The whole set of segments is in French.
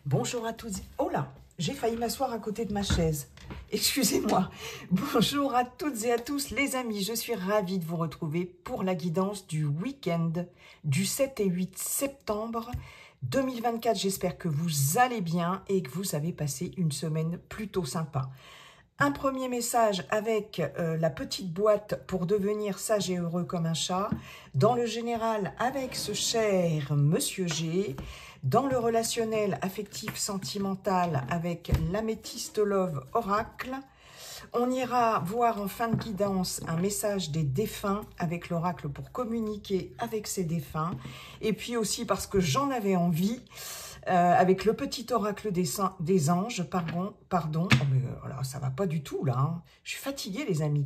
Bonjour à toutes. Oh là, j'ai failli m'asseoir à côté de ma chaise. Excusez-moi. Bonjour à toutes et à tous les amis. Je suis ravie de vous retrouver pour la guidance du week-end du 7 et 8 septembre 2024. J'espère que vous allez bien et que vous avez passé une semaine plutôt sympa. Un premier message avec la petite boîte pour devenir sage et heureux comme un chat. Dans le général, avec ce cher Monsieur G. Dans le relationnel affectif sentimental avec l'améthyste Love Oracle. On ira voir en fin de guidance un message des défunts avec l'oracle pour communiquer avec ces défunts. Et puis aussi parce que j'en avais envie, avec le petit oracle des anges, pardon. Oh, mais alors, ça va pas du tout là, hein. Je suis fatiguée les amis.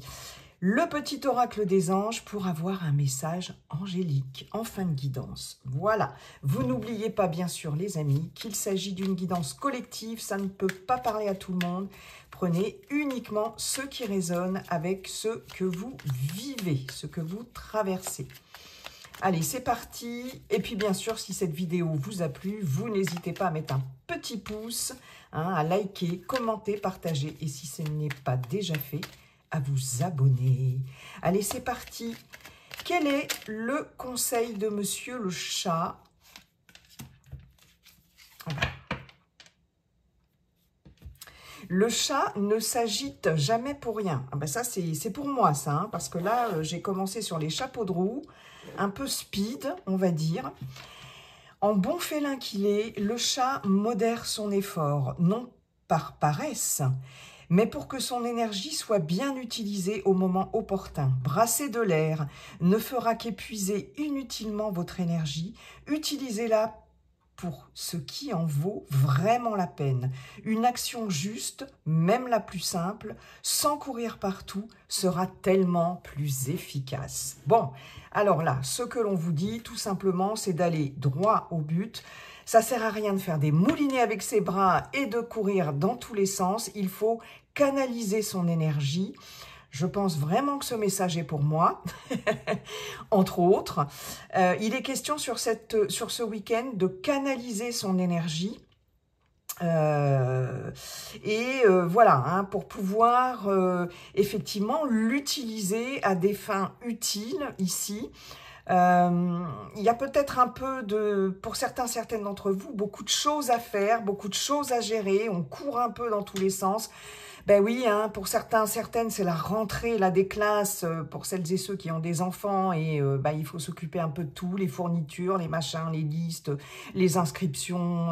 Le petit oracle des anges pour avoir un message angélique en fin de guidance. Voilà, vous n'oubliez pas bien sûr les amis qu'il s'agit d'une guidance collective, ça ne peut pas parler à tout le monde. Prenez uniquement ce qui résonne avec ce que vous vivez, ce que vous traversez. Allez, c'est parti. Et puis, bien sûr, si cette vidéo vous a plu, vous n'hésitez pas à mettre un petit pouce, à liker, commenter, partager. Et si ce n'est pas déjà fait, à vous abonner. Allez, c'est parti. Quel est le conseil de Monsieur le Chat? Le chat ne s'agite jamais pour rien. Ah ben ça, c'est pour moi, ça, hein, parce que là, j'ai commencé sur les chapeaux de roue, un peu speed, on va dire. En bon félin qu'il est, le chat modère son effort, non par paresse, mais pour que son énergie soit bien utilisée au moment opportun. Brasser de l'air ne fera qu'épuiser inutilement votre énergie. Utilisez-la pour ce qui en vaut vraiment la peine. Une action juste, même la plus simple, sans courir partout, sera tellement plus efficace. Bon, alors là, ce que l'on vous dit, tout simplement, c'est d'aller droit au but. Ça ne sert à rien de faire des moulinets avec ses bras et de courir dans tous les sens. Il faut canaliser son énergie. Je pense vraiment que ce message est pour moi, entre autres. Il est question sur ce week-end de canaliser son énergie. Voilà, hein, pour pouvoir effectivement l'utiliser à des fins utiles ici. Il y a peut-être un peu pour certaines d'entre vous, beaucoup de choses à faire, beaucoup de choses à gérer. On court un peu dans tous les sens. Ben oui, hein, pour certaines, c'est la rentrée là, des classes, pour celles et ceux qui ont des enfants, et il faut s'occuper un peu de tout, les fournitures, les machins, les listes, les inscriptions,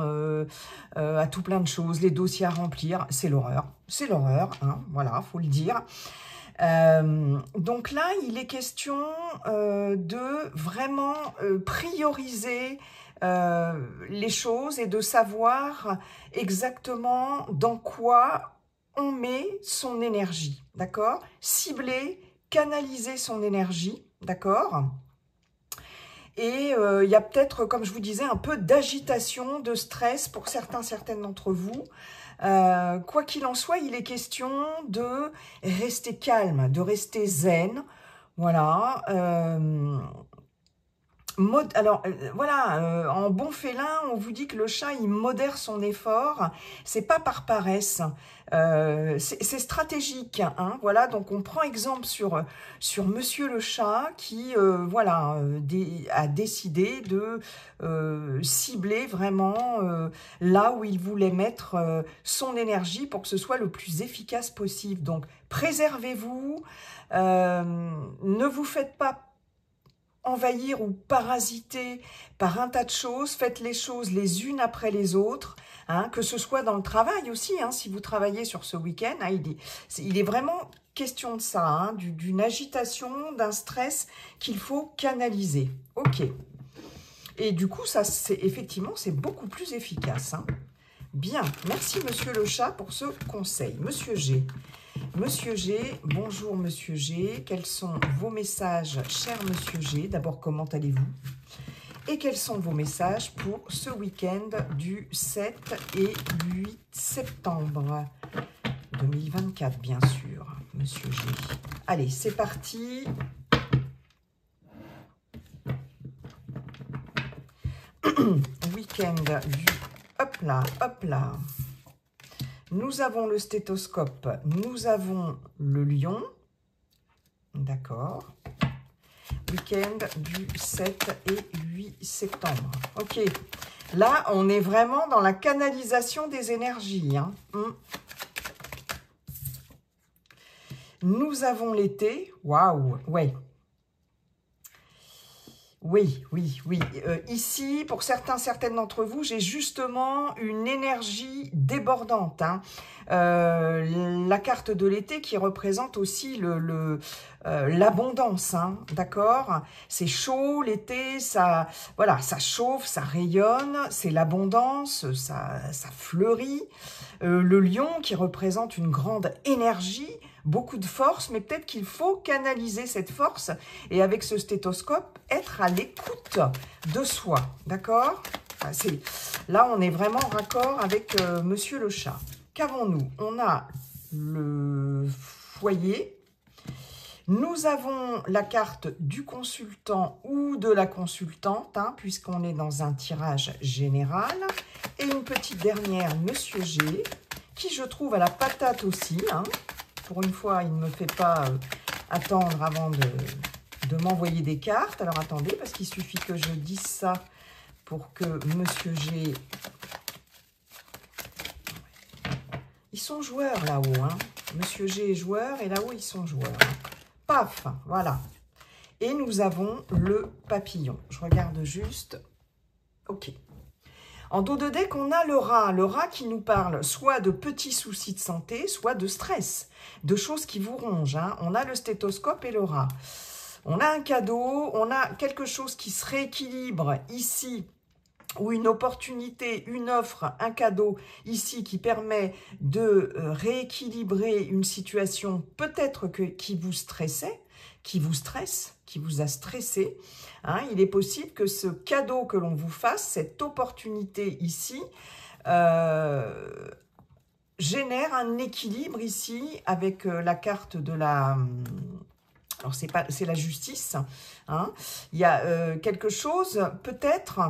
à tout plein de choses, les dossiers à remplir. C'est l'horreur, hein, voilà, faut le dire. Donc là, il est question de vraiment prioriser les choses et de savoir exactement dans quoi on met son énergie, d'accord? Cibler, canaliser son énergie, d'accord? Et il y a peut-être, comme je vous disais, un peu d'agitation, de stress pour certaines d'entre vous. Quoi qu'il en soit, il est question de rester calme, de rester zen. Voilà. En bon félin, on vous dit que le chat, il modère son effort. C'est pas par paresse. C'est stratégique, hein, voilà. Donc on prend exemple sur Monsieur le Chat qui a décidé de cibler vraiment là où il voulait mettre son énergie pour que ce soit le plus efficace possible. Donc préservez-vous, ne vous faites pas envahir ou parasiter par un tas de choses. Faites les choses les unes après les autres, hein, que ce soit dans le travail aussi, hein, si vous travaillez sur ce week-end, hein, il est vraiment question de ça, hein, d'une agitation, d'un stress qu'il faut canaliser. Ok. Et du coup, ça, effectivement, c'est beaucoup plus efficace, hein. Bien, merci Monsieur le Chat pour ce conseil. Monsieur G. Monsieur G, bonjour Monsieur G, quels sont vos messages, cher Monsieur G? D'abord, comment allez-vous? Et quels sont vos messages pour ce week-end du 7 et 8 septembre 2024, bien sûr, Monsieur G. Allez, c'est parti. Week-end du hop là, hop là. Nous avons le stéthoscope, nous avons le lion. D'accord. Week-end du 7 et 8 septembre. Ok. Là, on est vraiment dans la canalisation des énergies. Hein. Nous avons l'été. Waouh. Ouais. Oui, oui, oui. Ici, pour certaines d'entre vous, j'ai justement une énergie débordante. Hein. La carte de l'été qui représente aussi l'abondance, hein, d'accord? C'est chaud, l'été, ça, voilà, ça chauffe, ça rayonne, c'est l'abondance, ça fleurit. Le lion qui représente une grande énergie, beaucoup de force, mais peut-être qu'il faut canaliser cette force et avec ce stéthoscope, être à l'écoute de soi, d'accord? Là, on est vraiment en raccord avec Monsieur le Chat. Qu'avons-nous? On a le foyer, nous avons la carte du consultant ou de la consultante, hein, puisqu'on est dans un tirage général, et une petite dernière, Monsieur G, qui je trouve à la patate aussi, hein. Pour une fois, il ne me fait pas attendre avant de m'envoyer des cartes. Alors, attendez, parce qu'il suffit que je dise ça pour que Monsieur G... Ils sont joueurs là-haut, hein. Monsieur G est joueur et là-haut, ils sont joueurs. Paf, voilà. Et nous avons le papillon. Je regarde juste. Ok. En dos de deck, on a le rat qui nous parle soit de petits soucis de santé, soit de stress, de choses qui vous rongent. Hein. On a le stéthoscope et le rat. On a un cadeau, on a quelque chose qui se rééquilibre ici, ou une opportunité, une offre, un cadeau ici qui permet de rééquilibrer une situation peut-être qui vous stressait, qui vous stresse, qui vous a stressé. Hein, il est possible que ce cadeau que l'on vous fasse, cette opportunité ici, génère un équilibre ici avec la carte de la... Alors, c'est la justice. Hein. Il y a quelque chose, peut-être...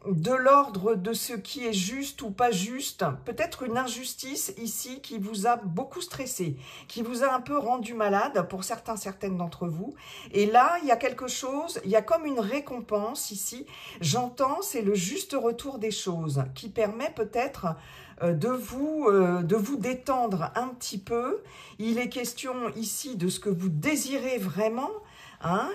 de l'ordre de ce qui est juste ou pas juste, peut-être une injustice ici qui vous a beaucoup stressé, qui vous a un peu rendu malade pour certaines d'entre vous. Et là, il y a quelque chose, il y a comme une récompense ici. J'entends, c'est le juste retour des choses qui permet peut-être de vous détendre un petit peu. Il est question ici de ce que vous désirez vraiment, hein,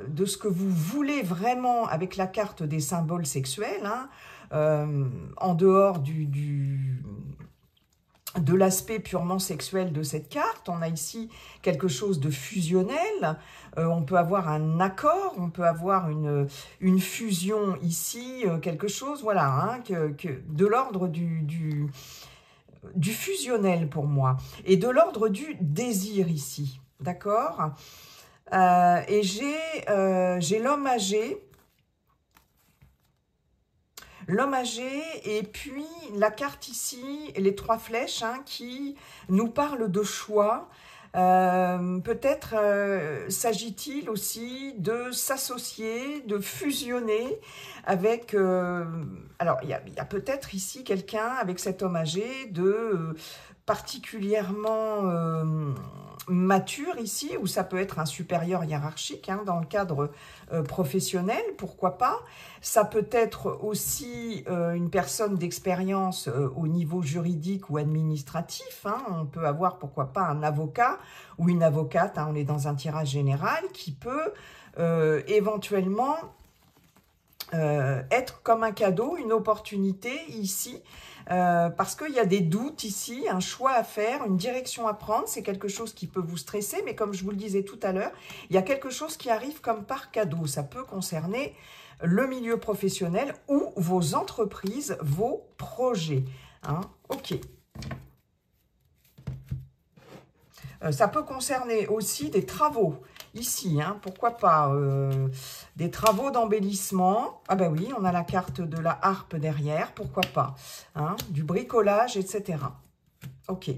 de ce que vous voulez vraiment avec la carte des symboles sexuels, hein, en dehors de l'aspect purement sexuel de cette carte. On a ici quelque chose de fusionnel, on peut avoir un accord, on peut avoir une fusion ici, quelque chose, voilà, hein, de l'ordre du fusionnel pour moi, et de l'ordre du désir ici, d'accord? Et j'ai l'homme âgé, et puis la carte ici, les 3 flèches, hein, qui nous parlent de choix. Peut-être s'agit-il aussi de s'associer, de fusionner avec... alors, il y a peut-être ici quelqu'un avec cet homme âgé de particulièrement mature ici, ou ça peut être un supérieur hiérarchique, hein, dans le cadre professionnel, pourquoi pas. Ça peut être aussi une personne d'expérience au niveau juridique ou administratif. Hein. On peut avoir, pourquoi pas, un avocat ou une avocate, hein, on est dans un tirage général, qui peut éventuellement être comme un cadeau, une opportunité ici, parce qu'il y a des doutes ici, un choix à faire, une direction à prendre. C'est quelque chose qui peut vous stresser, mais comme je vous le disais tout à l'heure, il y a quelque chose qui arrive comme par cadeau. Ça peut concerner le milieu professionnel ou vos entreprises, vos projets. Hein. Ok. Ça peut concerner aussi des travaux. Ici, hein, pourquoi pas, des travaux d'embellissement. Ah ben oui, on a la carte de la harpe derrière, pourquoi pas, hein, du bricolage, etc. Ok.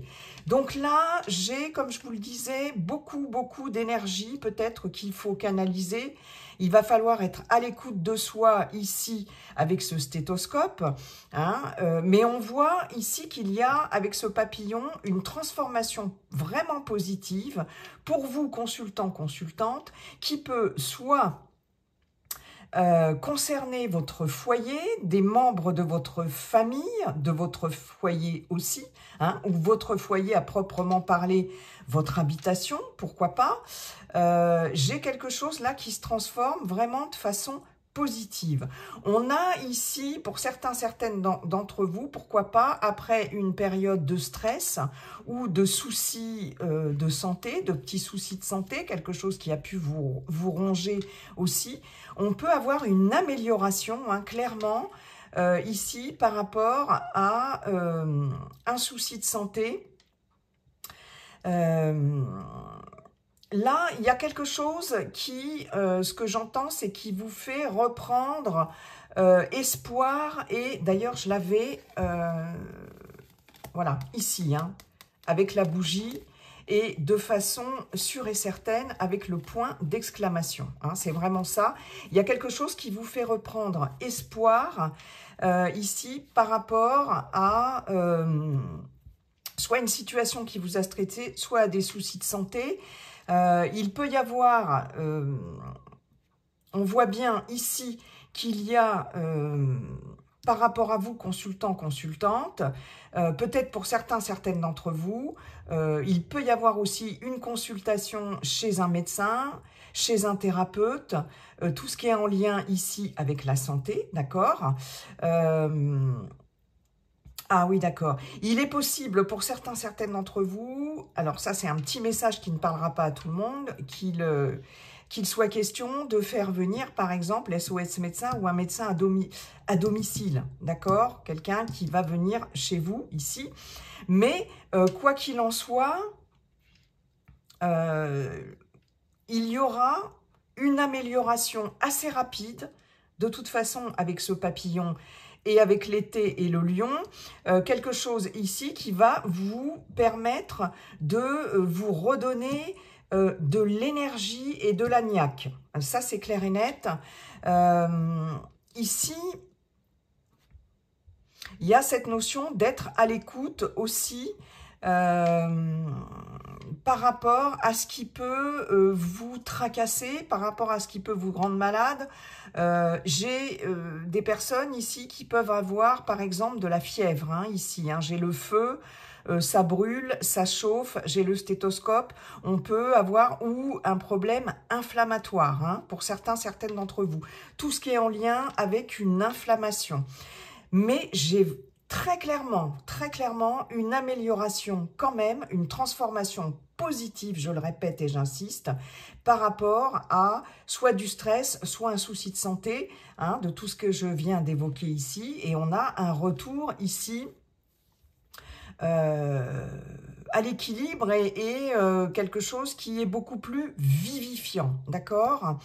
Donc là, j'ai, comme je vous le disais, beaucoup d'énergie peut-être qu'il faut canaliser. Il va falloir être à l'écoute de soi ici avec ce stéthoscope. Hein, mais on voit ici qu'il y a, avec ce papillon, une transformation vraiment positive pour vous, consultants, consultantes, qui peut soit concerner votre foyer, des membres de votre famille, de votre foyer aussi, hein, ou votre foyer à proprement parler, votre habitation, pourquoi pas. J'ai quelque chose là qui se transforme vraiment de façon positive. On a ici, pour certaines d'entre vous, pourquoi pas, après une période de stress ou de soucis de santé, de petits soucis de santé, quelque chose qui a pu vous ronger aussi, on peut avoir une amélioration, hein, clairement, ici, par rapport à un souci de santé. Là, il y a quelque chose qui, ce que j'entends, c'est qui vous fait reprendre espoir. Et d'ailleurs, je l'avais, voilà, ici, hein, avec la bougie. Et de façon sûre et certaine avec le point d'exclamation. Hein, c'est vraiment ça. Il y a quelque chose qui vous fait reprendre espoir ici par rapport à soit une situation qui vous a stressé, soit à des soucis de santé. Il peut y avoir, on voit bien ici qu'il y a... par rapport à vous, consultants, consultantes, peut-être pour certaines d'entre vous, il peut y avoir aussi une consultation chez un médecin, chez un thérapeute, tout ce qui est en lien ici avec la santé, d'accord ? Ah oui, d'accord. Il est possible pour certaines d'entre vous, alors ça c'est un petit message qui ne parlera pas à tout le monde, qu'il soit question de faire venir par exemple SOS médecin ou un médecin à domicile, d'accord? Quelqu'un qui va venir chez vous ici. Mais quoi qu'il en soit, il y aura une amélioration assez rapide, de toute façon avec ce papillon et avec l'été et le lion, quelque chose ici qui va vous permettre de vous redonner de l'énergie et de la niaque. Ça, c'est clair et net. Ici, il y a cette notion d'être à l'écoute aussi par rapport à ce qui peut vous tracasser, par rapport à ce qui peut vous rendre malade. J'ai des personnes ici qui peuvent avoir, par exemple, de la fièvre. Hein, ici, hein, j'ai le feu, ça brûle, ça chauffe, j'ai le stéthoscope. On peut avoir ou un problème inflammatoire, hein, pour certaines d'entre vous. Tout ce qui est en lien avec une inflammation. Mais j'ai très clairement, une amélioration quand même, une transformation positive, je le répète et j'insiste, par rapport à soit du stress, soit un souci de santé, hein, de tout ce que je viens d'évoquer ici. Et on a un retour ici à l'équilibre et quelque chose qui est beaucoup plus vivifiant, d'accord ?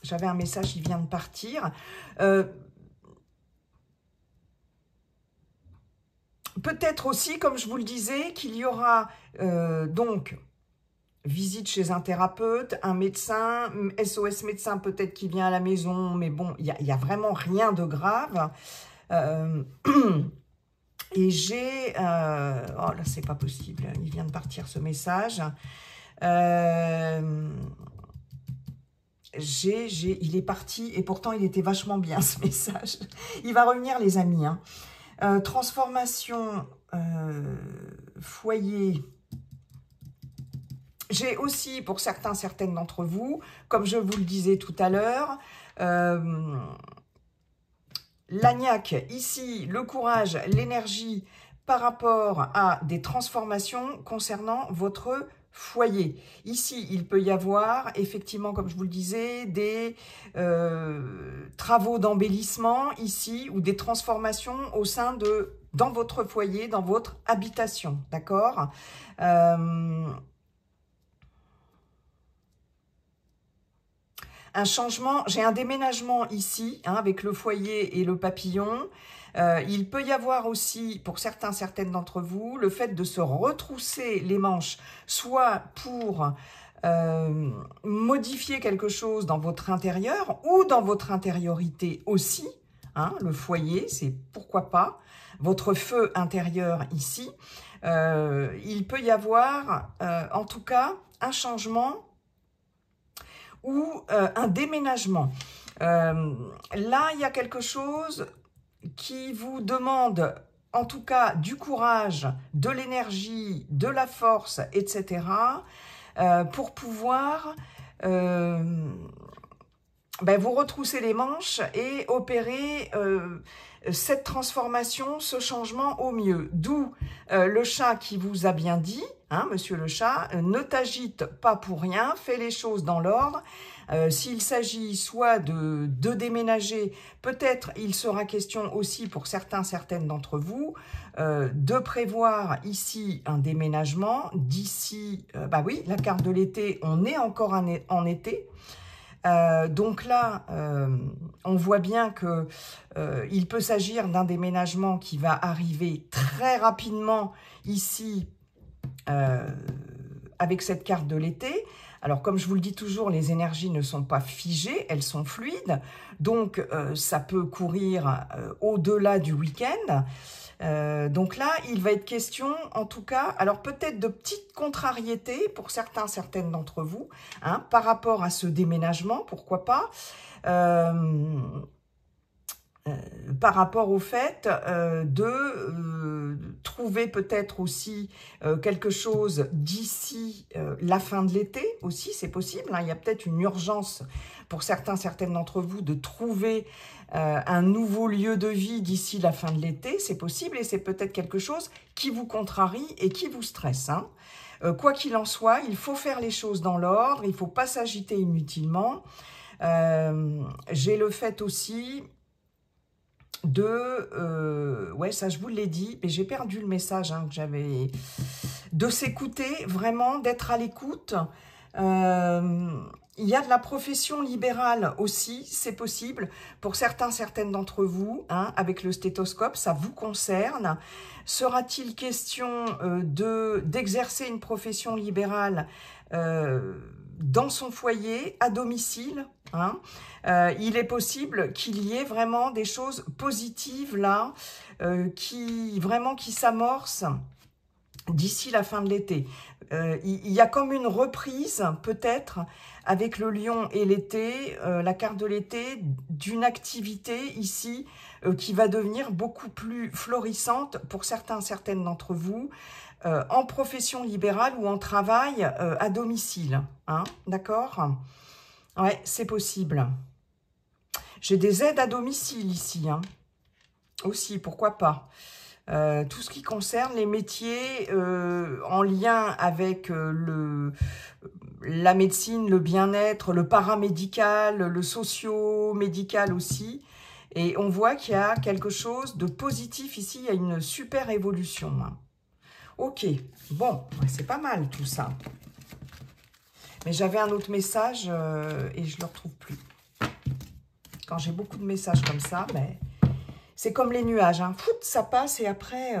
J'avais un message, il vient de partir. Peut-être aussi, comme je vous le disais, qu'il y aura donc visite chez un thérapeute, un médecin, SOS médecin peut-être qui vient à la maison, mais bon, il y a vraiment rien de grave. Et j'ai... oh là, c'est pas possible, il vient de partir ce message. Il est parti et pourtant il était vachement bien ce message. Il va revenir les amis. Hein. Transformation, foyer. J'ai aussi pour certaines d'entre vous, comme je vous le disais tout à l'heure, l'agnac, ici, le courage, l'énergie par rapport à des transformations concernant votre foyer. Ici, il peut y avoir, effectivement, comme je vous le disais, des travaux d'embellissement, ici, ou des transformations au sein de, dans votre foyer, dans votre habitation, d'accord ? un changement, j'ai un déménagement ici, hein, avec le foyer et le papillon. Il peut y avoir aussi, pour certaines d'entre vous, le fait de se retrousser les manches, soit pour modifier quelque chose dans votre intérieur ou dans votre intériorité aussi. Hein, le foyer, c'est pourquoi pas, votre feu intérieur ici. Il peut y avoir, en tout cas, un changement ou un déménagement. Là, il y a quelque chose qui vous demande, en tout cas, du courage, de l'énergie, de la force, etc., pour pouvoir vous retrousser les manches et opérer cette transformation, ce changement au mieux. D'où le chat qui vous a bien dit, hein, monsieur le chat, ne t'agite pas pour rien, fais les choses dans l'ordre. S'il s'agit soit de déménager, peut-être il sera question aussi pour certaines d'entre vous de prévoir ici un déménagement d'ici, oui, la carte de l'été, on est encore en été. Donc là, on voit bien que il peut s'agir d'un déménagement qui va arriver très rapidement ici avec cette carte de l'été. Alors, comme je vous le dis toujours, les énergies ne sont pas figées, elles sont fluides. Donc, ça peut courir au-delà du week-end. Donc là, il va être question, en tout cas, alors peut-être de petites contrariétés pour certaines d'entre vous, hein, par rapport à ce déménagement, pourquoi pas, par rapport au fait de trouver peut-être aussi quelque chose d'ici la fin de l'été aussi, c'est possible, hein, il y a peut-être une urgence pour certaines d'entre vous de trouver un nouveau lieu de vie d'ici la fin de l'été, c'est possible et c'est peut-être quelque chose qui vous contrarie et qui vous stresse. Hein. Quoi qu'il en soit, il faut faire les choses dans l'ordre, il ne faut pas s'agiter inutilement. J'ai le fait aussi de, ouais, ça je vous l'ai dit, mais j'ai perdu le message hein, que j'avais, de s'écouter vraiment, d'être à l'écoute. Il y a de la profession libérale aussi, c'est possible pour certaines d'entre vous, hein, avec le stéthoscope, ça vous concerne. Sera-t-il question d'exercer une profession libérale dans son foyer, à domicile, hein? Il est possible qu'il y ait vraiment des choses positives là, qui s'amorcent d'ici la fin de l'été. Il y a comme une reprise, peut-être, avec le lion et l'été, la carte de l'été, d'une activité ici qui va devenir beaucoup plus florissante pour certaines d'entre vous, en profession libérale ou en travail à domicile. Hein, d'accord? Ouais, c'est possible. J'ai des aides à domicile ici, hein, aussi, pourquoi pas. Tout ce qui concerne les métiers en lien avec la médecine, le bien-être, le paramédical, le socio-médical aussi. Et on voit qu'il y a quelque chose de positif ici, il y a une super évolution. Hein. Ok, bon, c'est pas mal tout ça. Mais j'avais un autre message et je ne le retrouve plus. Quand j'ai beaucoup de messages comme ça, mais... C'est comme les nuages, hein. Fout, ça passe et après,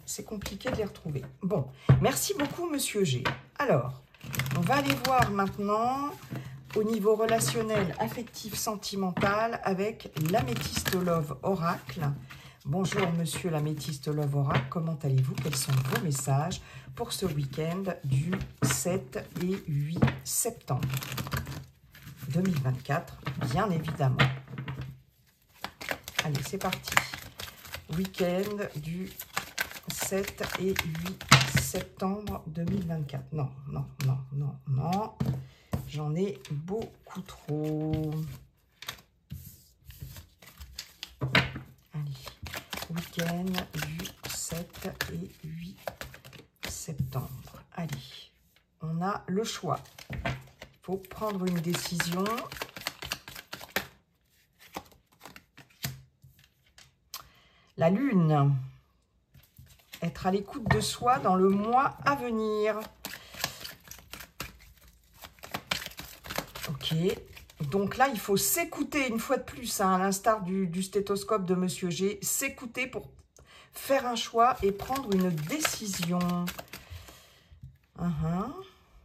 c'est compliqué de les retrouver. Bon, merci beaucoup, Monsieur G. Alors, on va aller voir maintenant au niveau relationnel, affectif, sentimental avec l'Améthyste Love Oracle. Bonjour, Monsieur l'Améthyste Love Oracle. Comment allez-vous? Quels sont vos messages pour ce week-end du 7 et 8 septembre 2024, bien évidemment. Allez, c'est parti. Week-end du 7 et 8 septembre 2024. Non, non, non, non, non. J'en ai beaucoup trop. Allez, week-end du 7 et 8 septembre. Allez, on a le choix. Il faut prendre une décision. La lune, être à l'écoute de soi dans le mois à venir. Ok, Donc là, il faut s'écouter une fois de plus, hein, à l'instar du stéthoscope de Monsieur G, s'écouter pour faire un choix et prendre une décision.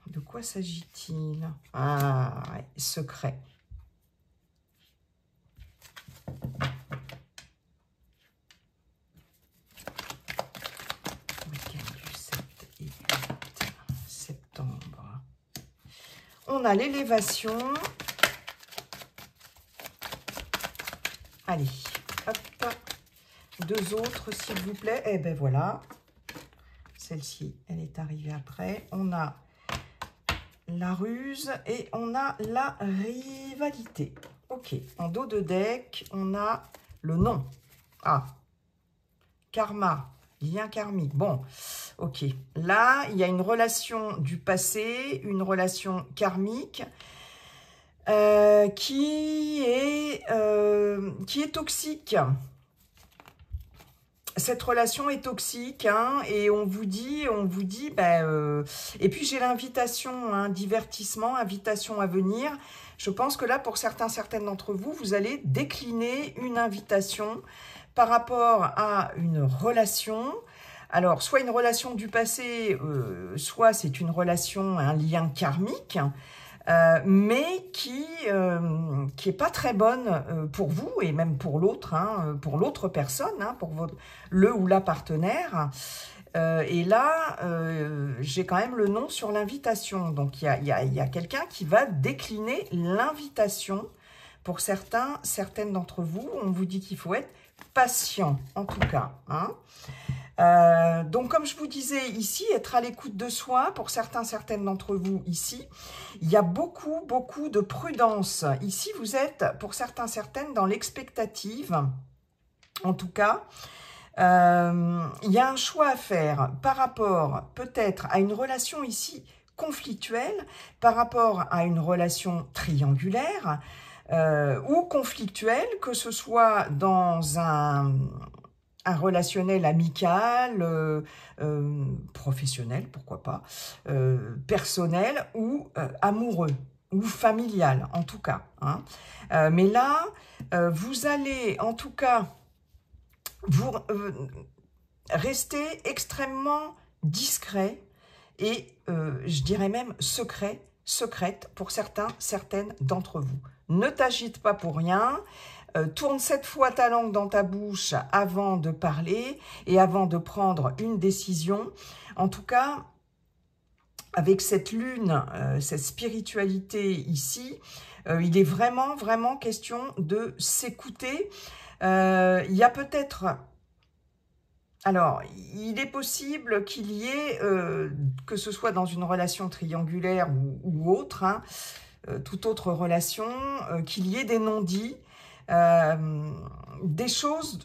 De quoi s'agit-il? Ah, ouais, secret. Week-end du 7 et 8 septembre. On a l'élévation. Allez, hop. 2 autres, s'il vous plaît. Eh ben voilà. Celle-ci, elle est arrivée après. On a la ruse et on a la rivalité. Ok, en dos de deck, on a le nom. Ah, karma, lien karmique. Bon, ok. Là, il y a une relation du passé, une relation karmique qui est toxique. Cette relation est toxique, hein, et on vous dit, et puis j'ai l'invitation, hein, divertissement, invitation à venir. Je pense que là, pour certaines d'entre vous, vous allez décliner une invitation par rapport à une relation. Alors, soit une relation du passé, soit c'est une relation, un lien karmique, mais qui est pas très bonne pour vous et même pour l'autre, hein, pour l'autre personne, hein, pour le ou la partenaire. Et là, j'ai quand même le nom sur l'invitation. Donc, il y a quelqu'un qui va décliner l'invitation. Pour certaines d'entre vous, on vous dit qu'il faut être patient, en tout cas, hein. Donc, comme je vous disais ici, être à l'écoute de soi, pour certaines d'entre vous ici, il y a beaucoup de prudence. Ici, vous êtes, pour certaines, dans l'expectative, en tout cas. Il y a un choix à faire par rapport, peut-être, à une relation ici conflictuelle, par rapport à une relation triangulaire, ou conflictuelle, que ce soit dans un relationnel amical, professionnel, pourquoi pas, personnel ou amoureux ou familial, en tout cas, hein. Mais là, vous allez, en tout cas, vous rester extrêmement discret et, je dirais même secrète pour certaines d'entre vous. Ne t'agite pas pour rien. Tourne 7 fois ta langue dans ta bouche avant de parler et avant de prendre une décision. En tout cas, avec cette lune, cette spiritualité ici, il est vraiment question de s'écouter. Il y a peut-être... Alors, il est possible qu'il y ait, que ce soit dans une relation triangulaire ou autre, hein, toute autre relation, qu'il y ait des non-dits, des choses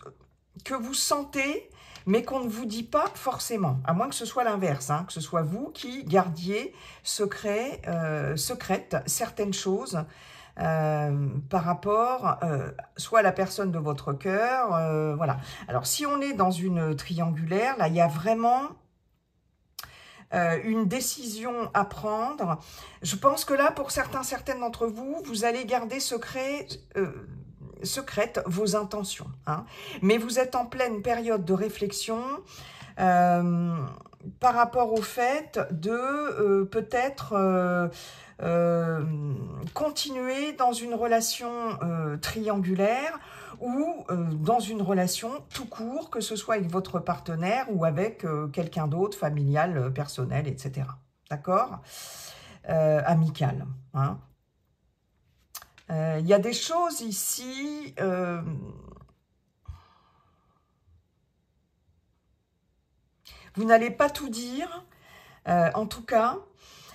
que vous sentez, mais qu'on ne vous dit pas forcément, à moins que ce soit l'inverse, hein, que ce soit vous qui gardiez secrète certaines choses par rapport soit à la personne de votre cœur, voilà. Alors, si on est dans une triangulaire, là, il y a vraiment une décision à prendre. Je pense que là, pour certaines d'entre vous, vous allez garder secrète vos intentions, hein. Mais vous êtes en pleine période de réflexion par rapport au fait de peut-être continuer dans une relation triangulaire ou dans une relation tout court, que ce soit avec votre partenaire ou avec quelqu'un d'autre, familial, personnel, etc. D'accord? Amical, hein. Il y a des choses ici... vous n'allez pas tout dire, en tout cas,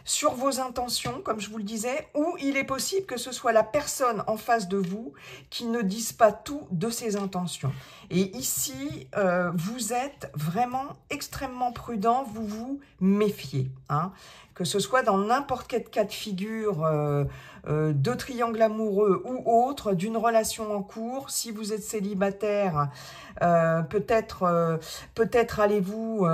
sur vos intentions, comme je vous le disais, ou il est possible que ce soit la personne en face de vous qui ne dise pas tout de ses intentions. Et ici, vous êtes vraiment extrêmement prudent, vous vous méfiez, hein. Que ce soit dans n'importe quel cas de figure de triangle amoureux ou autre, d'une relation en cours. Si vous êtes célibataire, peut-être allez-vous...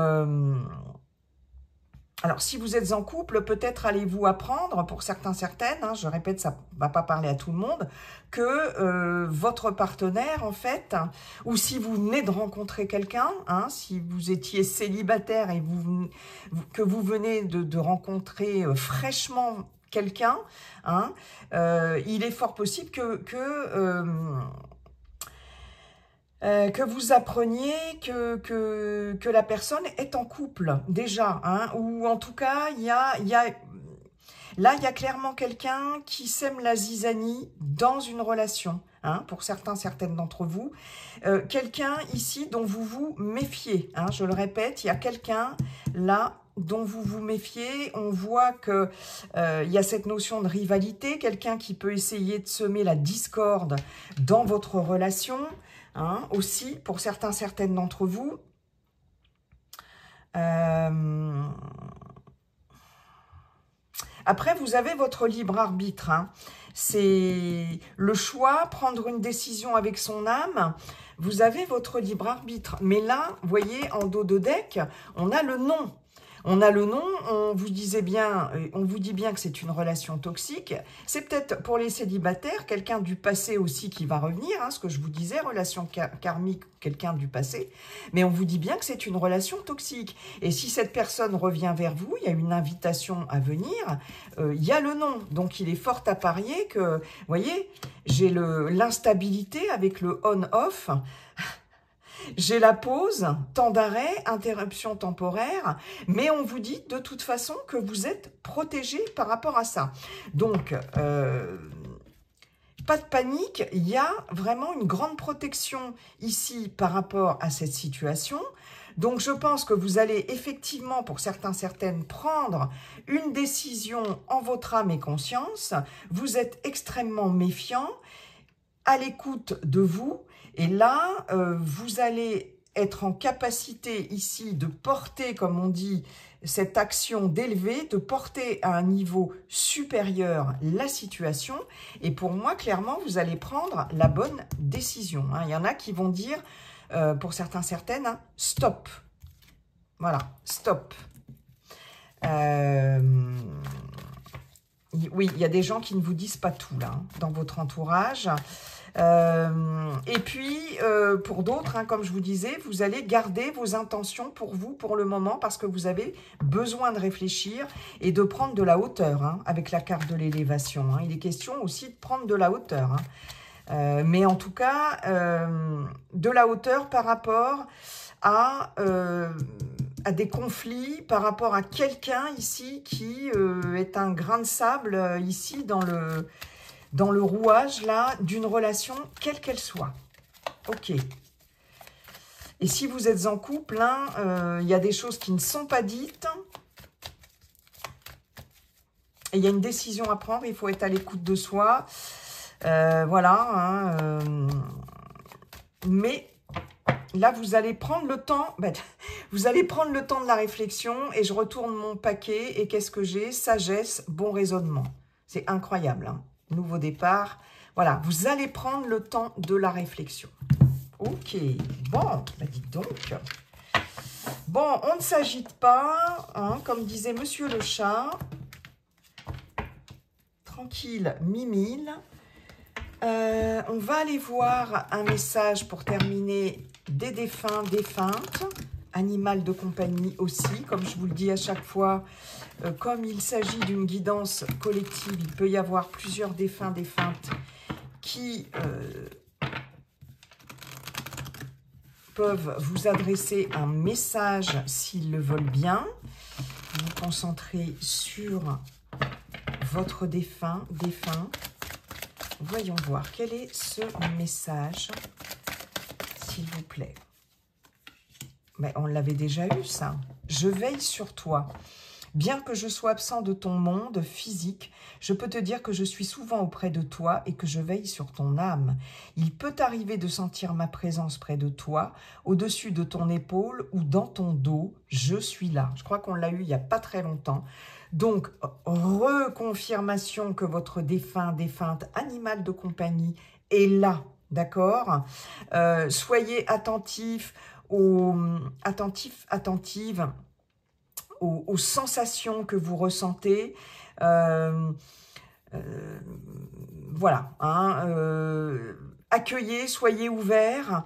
Alors, si vous êtes en couple, peut-être allez-vous apprendre, pour certains, certaines, hein, je répète, ça ne va pas parler à tout le monde, que votre partenaire, en fait, ou si vous venez de rencontrer quelqu'un, hein, si vous étiez célibataire et que vous venez de rencontrer fraîchement quelqu'un, hein, il est fort possible que vous appreniez que la personne est en couple, déjà, hein, ou en tout cas, là, il y a clairement quelqu'un qui sème la zizanie dans une relation, hein, pour certains, certaines d'entre vous. Quelqu'un ici dont vous vous méfiez, hein, je le répète, il y a quelqu'un là dont vous vous méfiez. On voit que il y a cette notion de rivalité, quelqu'un qui peut essayer de semer la discorde dans votre relation, hein, aussi, pour certains, certaines d'entre vous. Après, vous avez votre libre arbitre, hein. C'est le choix, prendre une décision avec son âme. Vous avez votre libre arbitre. Mais là, vous voyez, en dos de deck, on a le non. On a le nom, on vous dit bien que c'est une relation toxique. C'est peut-être pour les célibataires, quelqu'un du passé aussi qui va revenir, hein, ce que je vous disais, relation karmique, quelqu'un du passé. Mais on vous dit bien que c'est une relation toxique. Et si cette personne revient vers vous, il y a une invitation à venir, il y a le nom. Donc il est fort à parier que, vous voyez, j'ai l'instabilité avec le on-off. J'ai la pause, temps d'arrêt, interruption temporaire, mais on vous dit de toute façon que vous êtes protégé par rapport à ça. Donc, pas de panique, il y a vraiment une grande protection ici par rapport à cette situation. Donc, je pense que vous allez effectivement, pour certains, certaines, prendre une décision en votre âme et conscience. Vous êtes extrêmement méfiant, à l'écoute de vous. Et là, vous allez être en capacité ici de porter, comme on dit, cette action d'élever, de porter à un niveau supérieur la situation. Et pour moi, clairement, vous allez prendre la bonne décision, hein. Il y en a qui vont dire, pour certains, certaines, hein, stop. Voilà, stop. Oui, il y a des gens qui ne vous disent pas tout, là, hein, dans votre entourage. Et puis, pour d'autres, hein, comme je vous disais, vous allez garder vos intentions pour vous, pour le moment, parce que vous avez besoin de réfléchir et de prendre de la hauteur, hein, avec la carte de l'élévation, hein. Il est question aussi de prendre de la hauteur, hein. Mais en tout cas, de la hauteur par rapport à des conflits, par rapport à quelqu'un ici qui est un grain de sable, ici, dans le rouage, là, d'une relation, quelle qu'elle soit. Ok. Et si vous êtes en couple, hein, il y a des choses qui ne sont pas dites. Et il y a une décision à prendre, il faut être à l'écoute de soi. Voilà. Hein, mais là, vous allez prendre le temps. Vous allez prendre le temps de la réflexion. Et je retourne mon paquet. Et qu'est-ce que j'ai? Sagesse, bon raisonnement. C'est incroyable, hein. Nouveau départ. Voilà, vous allez prendre le temps de la réflexion. Ok, bon, dites donc. Bon, on ne s'agite pas, hein, comme disait Monsieur le Chat. Tranquille, mimile. On va aller voir un message pour terminer des défunts, défuntes. Animal de compagnie aussi, comme je vous le dis à chaque fois. Comme il s'agit d'une guidance collective, il peut y avoir plusieurs défunts, défuntes qui peuvent vous adresser un message s'ils le veulent bien. Vous vous concentrez sur votre défunt, défunt. Voyons voir, quel est ce message, s'il vous plaît. Mais on l'avait déjà eu, ça. Je veille sur toi. Bien que je sois absent de ton monde physique, je peux te dire que je suis souvent auprès de toi et que je veille sur ton âme. Il peut t'arriver de sentir ma présence près de toi, au-dessus de ton épaule ou dans ton dos. Je suis là. Je crois qu'on l'a eu il n'y a pas très longtemps. Donc, reconfirmation que votre défunt, défunte, animal de compagnie est là, d'accord? Soyez attentifs, attentive aux sensations que vous ressentez. Voilà, hein, accueillez, soyez ouverts.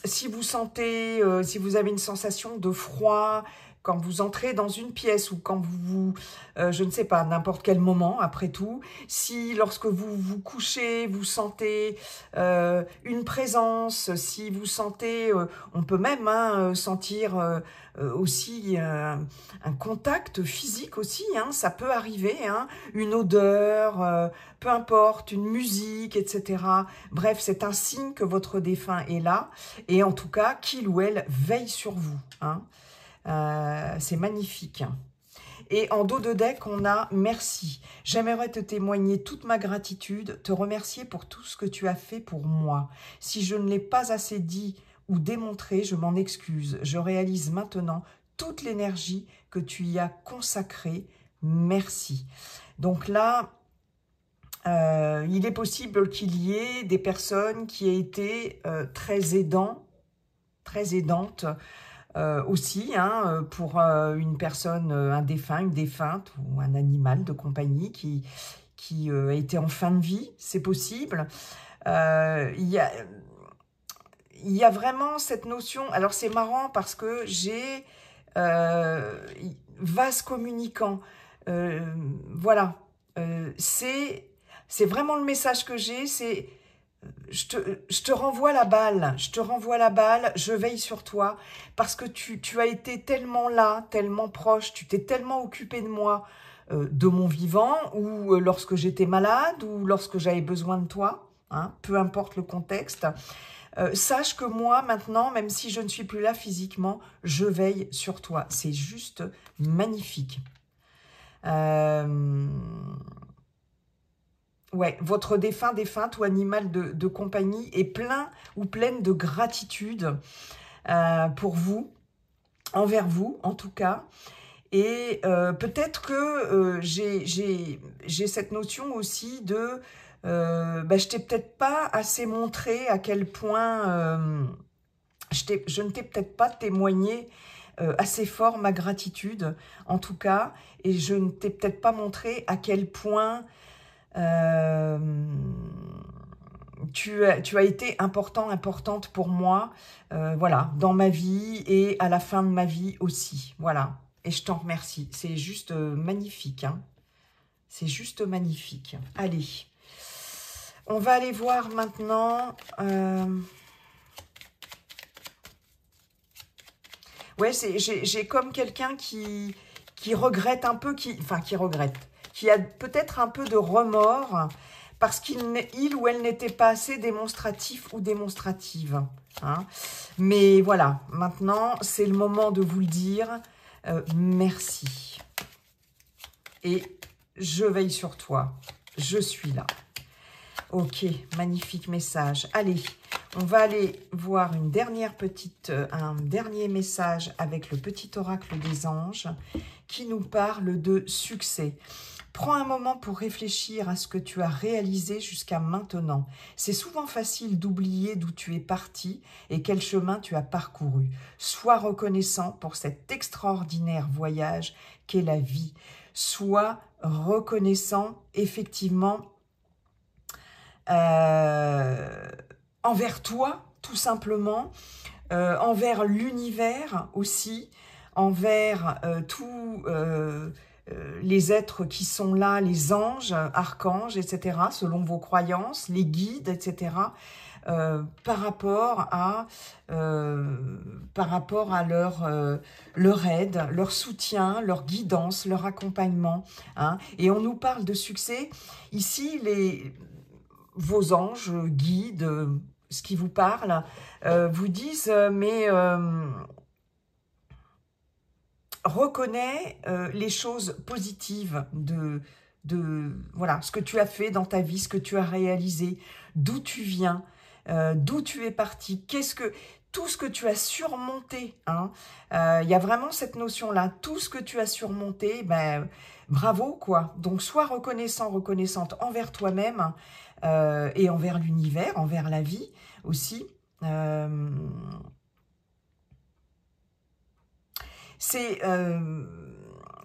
Si vous sentez, si vous avez une sensation de froid, quand vous entrez dans une pièce ou quand je ne sais pas, n'importe quel moment, après tout, si lorsque vous vous couchez, vous sentez une présence, si vous sentez, on peut même sentir aussi un contact physique aussi, hein, ça peut arriver, hein, une odeur, peu importe, une musique, etc. Bref, c'est un signe que votre défunt est là et en tout cas, qu'il ou elle veille sur vous, hein. C'est magnifique. Et en dos de deck, on a « Merci. J'aimerais te témoigner toute ma gratitude, te remercier pour tout ce que tu as fait pour moi. Si je ne l'ai pas assez dit ou démontré, je m'en excuse. Je réalise maintenant toute l'énergie que tu y as consacrée. Merci. » Donc là, il est possible qu'il y ait des personnes qui aient été très aidantes aussi, hein, pour une personne, un défunt, une défunte ou un animal de compagnie qui a été en fin de vie, c'est possible. Il y a vraiment cette notion, alors c'est marrant parce que j'ai vase communicant, voilà, c'est vraiment le message que j'ai, c'est je te renvoie la balle, je veille sur toi, parce que tu as été tellement là, tellement proche, tu t'es tellement occupé de moi, de mon vivant, ou lorsque j'étais malade, ou lorsque j'avais besoin de toi, hein, peu importe le contexte. Sache que moi, maintenant, même si je ne suis plus là physiquement, je veille sur toi. C'est juste magnifique. Ouais, votre défunt, défunte ou animal de compagnie est plein ou pleine de gratitude pour vous, envers vous en tout cas. Et peut-être que j'ai cette notion aussi de je t'ai peut-être pas assez montré à quel point je ne t'ai peut-être pas témoigné assez fort ma gratitude en tout cas, et je ne t'ai peut-être pas montré à quel point tu as été importante pour moi, voilà, dans ma vie et à la fin de ma vie aussi, voilà. Et je t'en remercie. C'est juste magnifique, hein. C'est juste magnifique. Allez, on va aller voir maintenant. Ouais, j'ai comme quelqu'un qui regrette un peu, qui a peut-être un peu de remords parce qu'il ou elle n'était pas assez démonstratif ou démonstrative, hein. Mais voilà, maintenant, c'est le moment de vous le dire. Merci. Et je veille sur toi. Je suis là. Ok, magnifique message. Allez, on va aller voir un dernier message avec le petit oracle des anges qui nous parle de succès. Prends un moment pour réfléchir à ce que tu as réalisé jusqu'à maintenant. C'est souvent facile d'oublier d'où tu es parti et quel chemin tu as parcouru. Sois reconnaissant pour cet extraordinaire voyage qu'est la vie. Sois reconnaissant, effectivement, envers toi, tout simplement, envers l'univers aussi, envers tous les êtres qui sont là, les anges, archanges, etc., selon vos croyances, les guides, etc., par rapport à leur aide, leur soutien, leur guidance, leur accompagnement, hein. Et on nous parle de succès. Ici, vos anges, guides, ce qui vous parle, vous disent mais reconnais les choses positives de voilà, ce que tu as fait dans ta vie, ce que tu as réalisé, d'où tu viens, d'où tu es parti, tout ce que tu as surmonté, hein. Il y a vraiment cette notion-là, tout ce que tu as surmonté, ben, bravo, quoi. Donc, sois reconnaissant, reconnaissante envers toi-même et envers l'univers, envers la vie aussi. C'est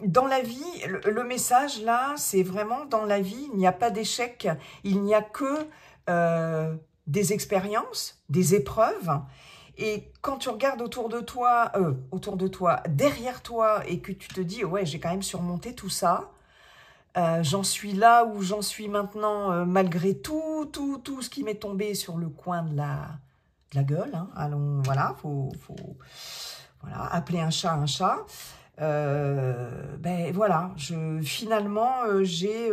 dans la vie, le message là, c'est vraiment dans la vie, il n'y a pas d'échec, il n'y a que des expériences, des épreuves. Et quand tu regardes autour de toi, derrière toi, et que tu te dis, ouais, j'ai quand même surmonté tout ça, j'en suis là où j'en suis maintenant, malgré tout ce qui m'est tombé sur le coin de la gueule. Hein. Allons, voilà, voilà, appeler un chat un chat. Ben voilà, finalement, j'ai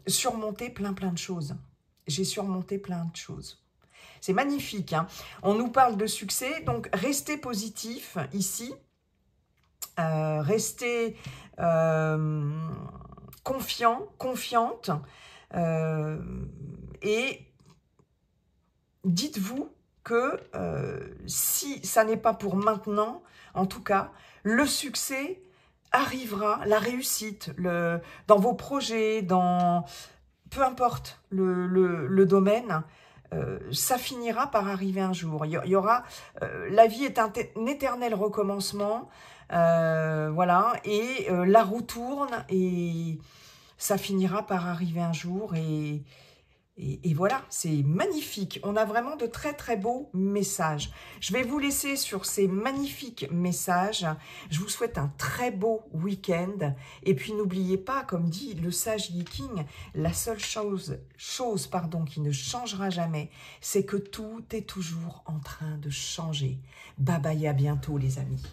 surmonté plein de choses. J'ai surmonté plein de choses. C'est magnifique. Hein. On nous parle de succès, donc restez positif ici. Restez confiant, confiante. Et dites-vous que si ça n'est pas pour maintenant, en tout cas, le succès arrivera, la réussite, dans vos projets, peu importe le domaine, ça finira par arriver un jour. Il y aura, la vie est un éternel recommencement, voilà, et la roue tourne et ça finira par arriver un jour et voilà, c'est magnifique. On a vraiment de très beaux messages. Je vais vous laisser sur ces magnifiques messages. Je vous souhaite un très beau week-end. Et puis n'oubliez pas, comme dit le sage Yi-King, la seule chose qui ne changera jamais, c'est que tout est toujours en train de changer. Bye bye, à bientôt les amis.